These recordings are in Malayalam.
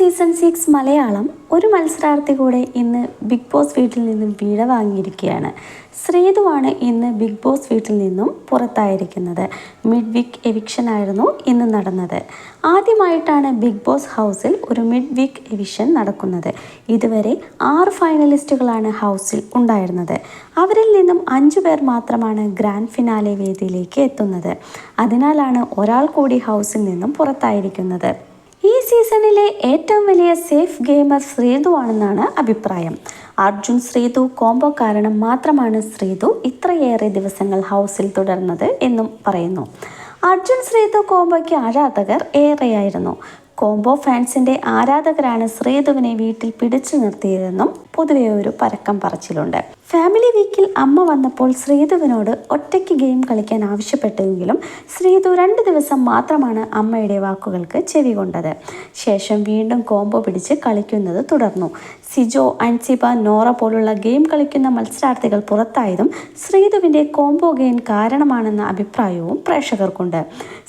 സീസൺ 6 മലയാളം ഒരു മത്സരാർത്ഥി കൂടെ ഇന്ന് ബിഗ് ബോസ് വീട്ടിൽ നിന്നും വിട വാങ്ങിയിരിക്കുകയാണ്. ശ്രീതുവാണ് ഇന്ന് ബിഗ് ബോസ് വീട്ടിൽ നിന്നും പുറത്തായിരിക്കുന്നത്. മിഡ് വീക്ക് എവിക്ഷൻ ആയിരുന്നു ഇന്ന് നടന്നത്. ആദ്യമായിട്ടാണ് ബിഗ് ബോസ് ഹൗസിൽ ഒരു മിഡ് വീക്ക് എവിക്ഷൻ നടക്കുന്നത്. ഇതുവരെ 6 ഫൈനലിസ്റ്റുകളാണ് ഹൗസിൽ ഉണ്ടായിരുന്നത്. അവരിൽ നിന്നും 5 പേർ മാത്രമാണ് ഗ്രാൻഡ് ഫിനാലെ വേദിയിലേക്ക് എത്തുന്നത്. അതിനാലാണ് ഒരാൾ കൂടി ഹൗസിൽ നിന്നും പുറത്തായിരിക്കുന്നത്. ഈ സീസണിലെ ഏറ്റവും വലിയ സേഫ് ഗെയിമർ ശ്രീതു ആണെന്നാണ് അഭിപ്രായം. അർജുൻ ശ്രീതു കോംബോ കാരണം മാത്രമാണ് ശ്രീതു ഇത്രയേറെ ദിവസങ്ങൾ ഹൗസിൽ തുടർന്നത് എന്നും പറയുന്നു. അർജുൻ ശ്രീതു കോംബോയ്ക്ക് ആരാധകർ ഏറെയായിരുന്നു. കോംബോ ഫാൻസിന്റെ ആരാധകരാണ് ശ്രീതുവിനെ വീട്ടിൽ പിടിച്ചു നിർത്തിയതെന്നും പൊതുവെ ഒരു പരക്കം പറച്ചിലുണ്ട്. ഫാമിലി വീക്കിൽ അമ്മ വന്നപ്പോൾ ശ്രീതുവിനോട് ഒറ്റയ്ക്ക് ഗെയിം കളിക്കാൻ ആവശ്യപ്പെട്ടെങ്കിലും ശ്രീതു 2 ദിവസം മാത്രമാണ് അമ്മയുടെ വാക്കുകൾക്ക് ചെവി കൊണ്ടത്. ശേഷം വീണ്ടും കോംബോ പിടിച്ച് കളിക്കുന്നത് തുടർന്നു. സിജോ, അൻസിബ, നോറ പോലുള്ള ഗെയിം കളിക്കുന്ന മത്സരാർത്ഥികൾ പുറത്തായതും ശ്രീതുവിൻ്റെ കോംബോ ഗെയിം കാരണമാണെന്ന അഭിപ്രായവും പ്രേക്ഷകർക്കുണ്ട്.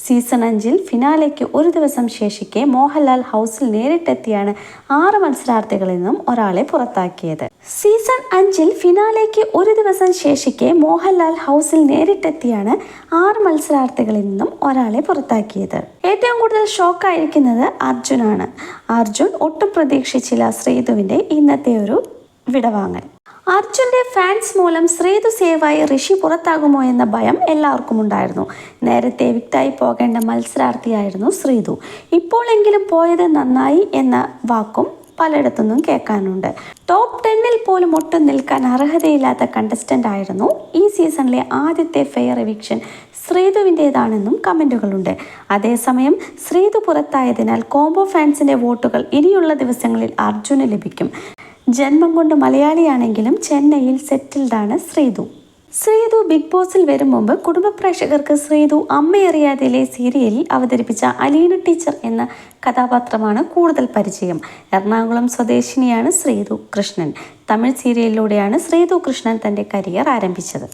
സീസൺ 5 ഫിനാലേക്ക് ഒരു ദിവസം ശേഷിക്കെ മോഹൻലാൽ ഹൗസിൽ നേരിട്ടെത്തിയാണ് 6 മത്സരാർത്ഥികളിൽ നിന്നും ഒരാളെ പുറത്താക്കിയത്. സീസൺ 5 ഫിനാലേക്ക് ഒരു ദിവസം ശേഷിക്കെ മോഹൻലാൽ ഹൗസിൽ നേരിട്ടെത്തിയാണ് 6 മത്സരാർത്ഥികളിൽ നിന്നും ഒരാളെ പുറത്താക്കിയത്. ഏറ്റവും കൂടുതൽ ഷോക്കായിരിക്കുന്നത് അർജുനാണ്. അർജുൻ ഒട്ടും പ്രതീക്ഷിച്ചില്ല ശ്രീതുവിൻ്റെ ഇന്നത്തെ ഒരു വിടവാങ്ങൽ. അർജുൻ്റെ ഫാൻസ് മൂലം ശ്രീതു സേവായി ഋഷി പുറത്താകുമോ എന്ന ഭയം എല്ലാവർക്കും ഉണ്ടായിരുന്നു. നേരത്തെ വിക്റ്റായി പോകേണ്ട മത്സരാർത്ഥിയായിരുന്നു ശ്രീതു. ഇപ്പോഴെങ്കിലും പോയത് നന്നായി എന്ന വാക്കും പലയിടത്തുനിന്നും കേൾക്കാനുണ്ട്. ടോപ്പ് 10 പോലും ഒട്ടും നിൽക്കാൻ അർഹതയില്ലാത്ത കണ്ടസ്റ്റൻ്റ് ആയിരുന്നു ഈ സീസണിലെ ആദ്യത്തെ ഫെയർ എവിക്ഷൻ ശ്രീതുവിൻ്റേതാണെന്നും കമൻറ്റുകളുണ്ട്. അതേസമയം ശ്രീതു പുറത്തായതിനാൽ കോംബോ ഫാൻസിൻ്റെ വോട്ടുകൾ ഇനിയുള്ള ദിവസങ്ങളിൽ അർജുന് ലഭിക്കും. ജന്മം കൊണ്ട് മലയാളിയാണെങ്കിലും ചെന്നൈയിൽ സെറ്റിൽഡാണ് ശ്രീതു. ശ്രീതു ബിഗ് ബോസിൽ വരും മുമ്പ് കുടുംബ പ്രേക്ഷകർക്ക് ശ്രീതു അമ്മയറിയാതെയിലെ സീരിയലിൽ അവതരിപ്പിച്ച അലീന ടീച്ചർ എന്ന കഥാപാത്രമാണ് കൂടുതൽ പരിചയം. എറണാകുളം സ്വദേശിനിയാണ് ശ്രീതു കൃഷ്ണൻ. തമിഴ് സീരിയലിലൂടെയാണ് ശ്രീതു കൃഷ്ണൻ തൻ്റെ കരിയർ ആരംഭിച്ചത്.